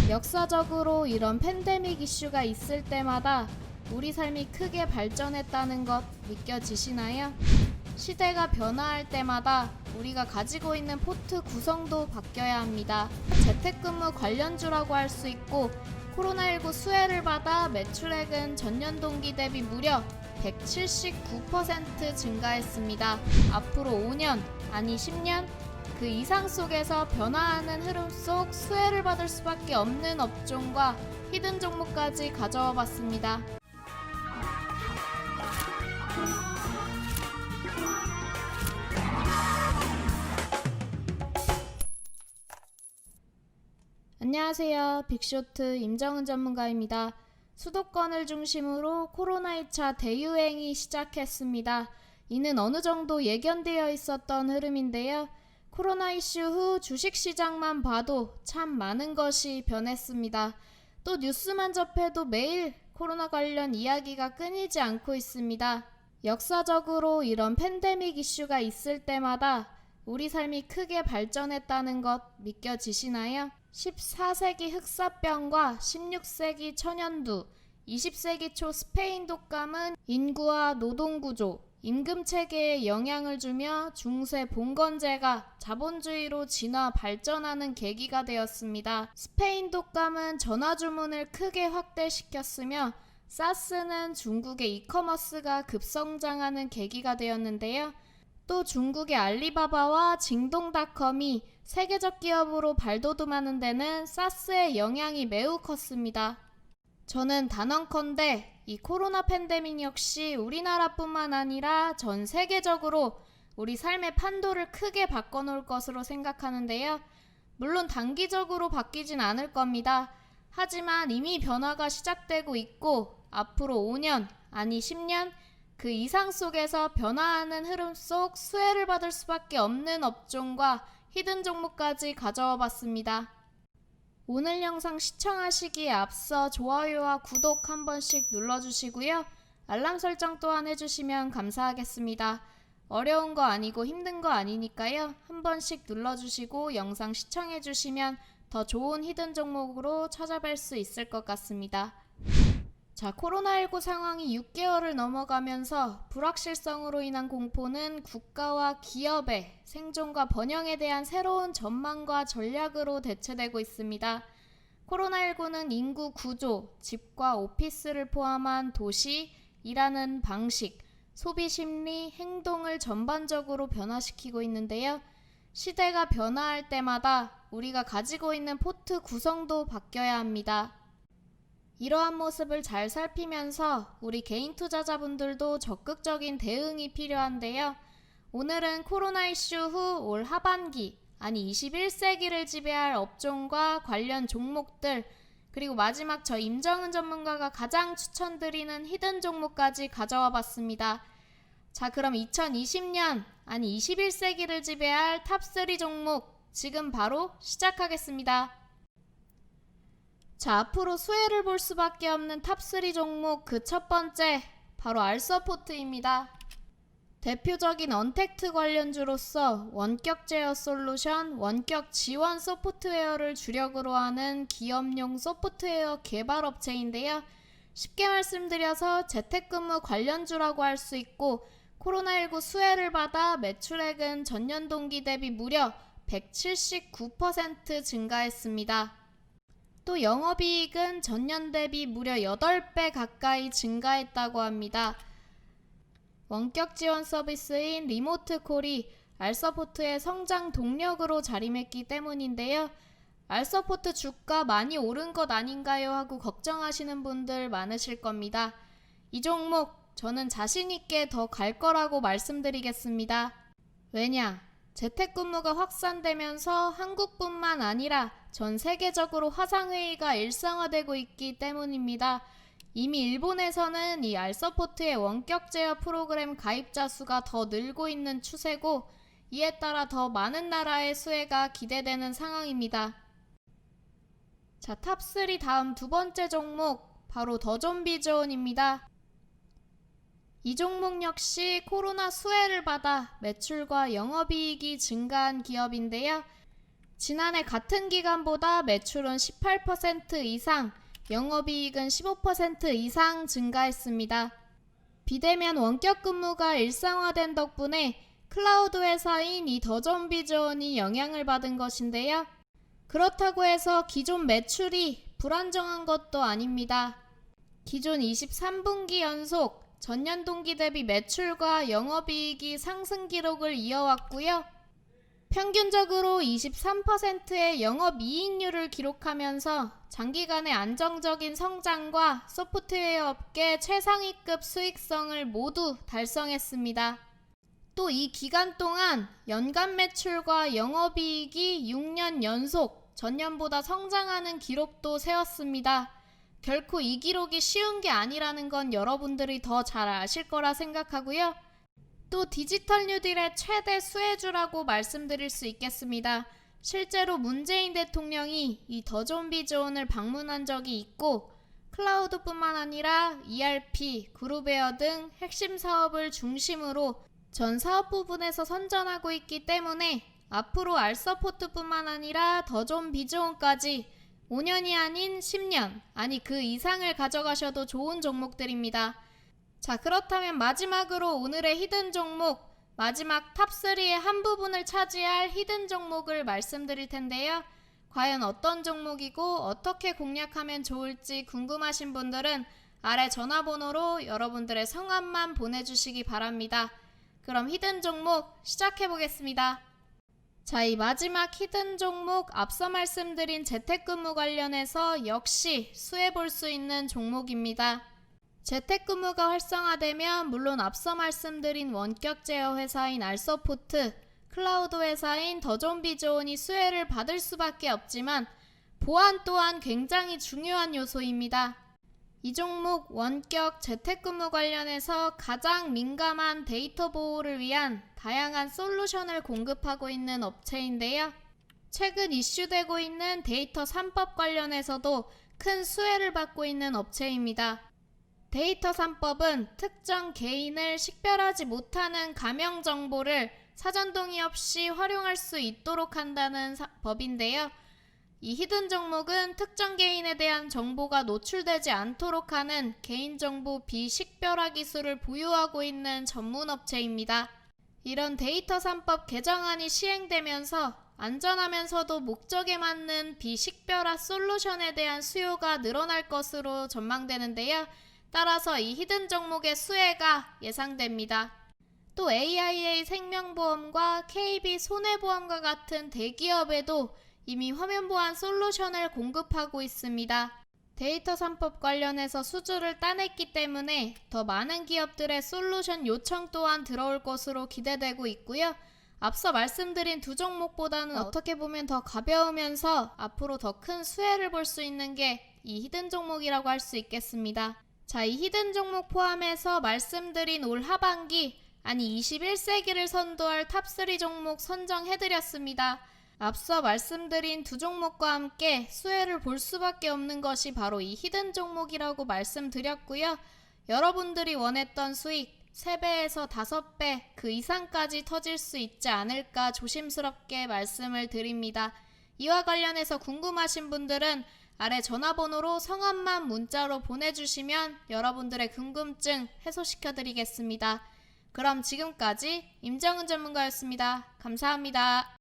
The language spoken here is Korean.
역사적으로 이런 팬데믹 이슈가 있을 때마다 우리 삶이 크게 발전했다는 것 느껴지시나요? 시대가 변화할 때마다 우리가 가지고 있는 포트 구성도 바뀌어야 합니다. 재택근무 관련주라고 할 수 있고 코로나19 수혜를 받아 매출액은 전년 동기 대비 무려 179% 증가했습니다. 앞으로 5년, 아니 10년, 그 이상 속에서 변화하는 흐름 속 수혜를 받을 수밖에 없는 업종과 히든 종목까지 가져와 봤습니다. 안녕하세요. 빅쇼트 임정은 전문가입니다. 수도권을 중심으로 코로나 2차 대유행이 시작했습니다. 이는 어느 정도 예견되어 있었던 흐름인데요. 코로나 이슈 후 주식시장만 봐도 참 많은 것이 변했습니다. 또 뉴스만 접해도 매일 코로나 관련 이야기가 끊이지 않고 있습니다. 역사적으로 이런 팬데믹 이슈가 있을 때마다 우리 삶이 크게 발전했다는 것 믿겨지시나요? 14세기 흑사병과 16세기 천연두, 20세기 초 스페인 독감은 인구와 노동구조, 임금체계에 영향을 주며 중세 봉건제가 자본주의로 진화 발전하는 계기가 되었습니다. 스페인 독감은 전화주문을 크게 확대시켰으며 사스는 중국의 이커머스가 급성장하는 계기가 되었는데요. 또 중국의 알리바바와 징동닷컴이 세계적 기업으로 발돋움하는 데는 사스의 영향이 매우 컸습니다. 저는 단언컨대 이 코로나 팬데믹 역시 우리나라뿐만 아니라 전 세계적으로 우리 삶의 판도를 크게 바꿔놓을 것으로 생각하는데요. 물론 단기적으로 바뀌진 않을 겁니다. 하지만 이미 변화가 시작되고 있고 앞으로 5년, 아니 10년, 그 이상 속에서 변화하는 흐름 속 수혜를 받을 수밖에 없는 업종과 히든 종목까지 가져와 봤습니다. 오늘 영상 시청하시기에 앞서 좋아요와 구독 한 번씩 눌러주시고요. 알람 설정 또한 해주시면 감사하겠습니다. 어려운 거 아니고 힘든 거 아니니까요. 한 번씩 눌러주시고 영상 시청해주시면 더 좋은 히든 종목으로 찾아뵐 수 있을 것 같습니다. 자, 코로나19 상황이 6개월을 넘어가면서 불확실성으로 인한 공포는 국가와 기업의 생존과 번영에 대한 새로운 전망과 전략으로 대체되고 있습니다. 코로나19는 인구 구조, 집과 오피스를 포함한 도시, 일하는 방식, 소비 심리, 행동을 전반적으로 변화시키고 있는데요. 시대가 변화할 때마다 우리가 가지고 있는 포트 구성도 바뀌어야 합니다. 이러한 모습을 잘 살피면서 우리 개인 투자자분들도 적극적인 대응이 필요한데요. 오늘은 코로나 이슈 후 올 하반기, 아니 21세기를 지배할 업종과 관련 종목들, 그리고 마지막 저 임정은 전문가가 가장 추천드리는 히든 종목까지 가져와 봤습니다. 자, 그럼 2020년, 아니 21세기를 지배할 탑3 종목 지금 바로 시작하겠습니다. 자, 앞으로 수혜를 볼 수밖에 없는 탑3 종목 그 첫 번째, 바로 알서포트입니다. 대표적인 언택트 관련주로서 원격 제어 솔루션, 원격 지원 소프트웨어를 주력으로 하는 기업용 소프트웨어 개발 업체인데요. 쉽게 말씀드려서 재택근무 관련주라고 할 수 있고 코로나19 수혜를 받아 매출액은 전년 동기 대비 무려 179% 증가했습니다. 또 영업이익은 전년 대비 무려 8배 가까이 증가했다고 합니다. 원격 지원 서비스인 리모트 콜이 알서포트의 성장 동력으로 자리했기 때문인데요. 알서포트 주가 많이 오른 것 아닌가요? 하고 걱정하시는 분들 많으실 겁니다. 이 종목 저는 자신있게 더 갈 거라고 말씀드리겠습니다. 왜냐? 재택근무가 확산되면서 한국뿐만 아니라 전 세계적으로 화상회의가 일상화되고 있기 때문입니다. 이미 일본에서는 이 알서포트의 원격 제어 프로그램 가입자 수가 더 늘고 있는 추세고 이에 따라 더 많은 나라의 수혜가 기대되는 상황입니다. 자, 탑3 다음 두 번째 종목 바로 더존비존입니다. 이 종목 역시 코로나 수혜를 받아 매출과 영업이익이 증가한 기업인데요. 지난해 같은 기간보다 매출은 18% 이상, 영업이익은 15% 이상 증가했습니다. 비대면 원격 근무가 일상화된 덕분에 클라우드 회사인 이 더존비즈원이 영향을 받은 것인데요. 그렇다고 해서 기존 매출이 불안정한 것도 아닙니다. 기존 23분기 연속 전년 동기 대비 매출과 영업이익이 상승 기록을 이어왔고요. 평균적으로 23%의 영업이익률을 기록하면서 장기간의 안정적인 성장과 소프트웨어 업계 최상위급 수익성을 모두 달성했습니다. 또 이 기간 동안 연간 매출과 영업이익이 6년 연속 전년보다 성장하는 기록도 세웠습니다. 결코 이 기록이 쉬운 게 아니라는 건 여러분들이 더 잘 아실 거라 생각하고요. 또 디지털 뉴딜의 최대 수혜주라고 말씀드릴 수 있겠습니다. 실제로 문재인 대통령이 이 더존비즈원을 방문한 적이 있고 클라우드뿐만 아니라 ERP, 그룹웨어 등 핵심 사업을 중심으로 전 사업 부분에서 선전하고 있기 때문에 앞으로 알서포트뿐만 아니라 더존비즈원까지 5년이 아닌 10년, 아니 그 이상을 가져가셔도 좋은 종목들입니다. 자, 그렇다면 마지막으로 오늘의 히든 종목, 마지막 탑3의 한 부분을 차지할 히든 종목을 말씀드릴 텐데요. 과연 어떤 종목이고 어떻게 공략하면 좋을지 궁금하신 분들은 아래 전화번호로 여러분들의 성함만 보내주시기 바랍니다. 그럼 히든 종목 시작해보겠습니다. 자, 이 마지막 히든 종목 앞서 말씀드린 재택근무 관련해서 역시 수혜볼 수 있는 종목입니다. 재택근무가 활성화되면 물론 앞서 말씀드린 원격 제어 회사인 알서포트, 클라우드 회사인 더존비즈원이 수혜를 받을 수밖에 없지만 보안 또한 굉장히 중요한 요소입니다. 이 종목 원격 재택근무 관련해서 가장 민감한 데이터 보호를 위한 다양한 솔루션을 공급하고 있는 업체인데요. 최근 이슈되고 있는 데이터 3법 관련해서도 큰 수혜를 받고 있는 업체입니다. 데이터 3법은 특정 개인을 식별하지 못하는 가명 정보를 사전 동의 없이 활용할 수 있도록 한다는 법인데요. 이 히든 종목은 특정 개인에 대한 정보가 노출되지 않도록 하는 개인정보 비식별화 기술을 보유하고 있는 전문 업체입니다. 이런 데이터 3법 개정안이 시행되면서 안전하면서도 목적에 맞는 비식별화 솔루션에 대한 수요가 늘어날 것으로 전망되는데요. 따라서 이 히든 종목의 수혜가 예상됩니다. 또 AIA 생명보험과 KB 손해보험과 같은 대기업에도 이미 화면 보안 솔루션을 공급하고 있습니다. 데이터 3법 관련해서 수주를 따냈기 때문에 더 많은 기업들의 솔루션 요청 또한 들어올 것으로 기대되고 있고요. 앞서 말씀드린 두 종목보다는 어떻게 보면 더 가벼우면서 앞으로 더 큰 수혜를 볼 수 있는 게 이 히든 종목이라고 할 수 있겠습니다. 자, 이 히든 종목 포함해서 말씀드린 올 하반기, 아니 21세기를 선도할 탑3 종목 선정해드렸습니다. 앞서 말씀드린 두 종목과 함께 수혜를 볼 수밖에 없는 것이 바로 이 히든 종목이라고 말씀드렸고요. 여러분들이 원했던 수익 3배에서 5배 그 이상까지 터질 수 있지 않을까 조심스럽게 말씀을 드립니다. 이와 관련해서 궁금하신 분들은 아래 전화번호로 성함만 문자로 보내주시면 여러분들의 궁금증 해소시켜 드리겠습니다. 그럼 지금까지 임정은 전문가였습니다. 감사합니다.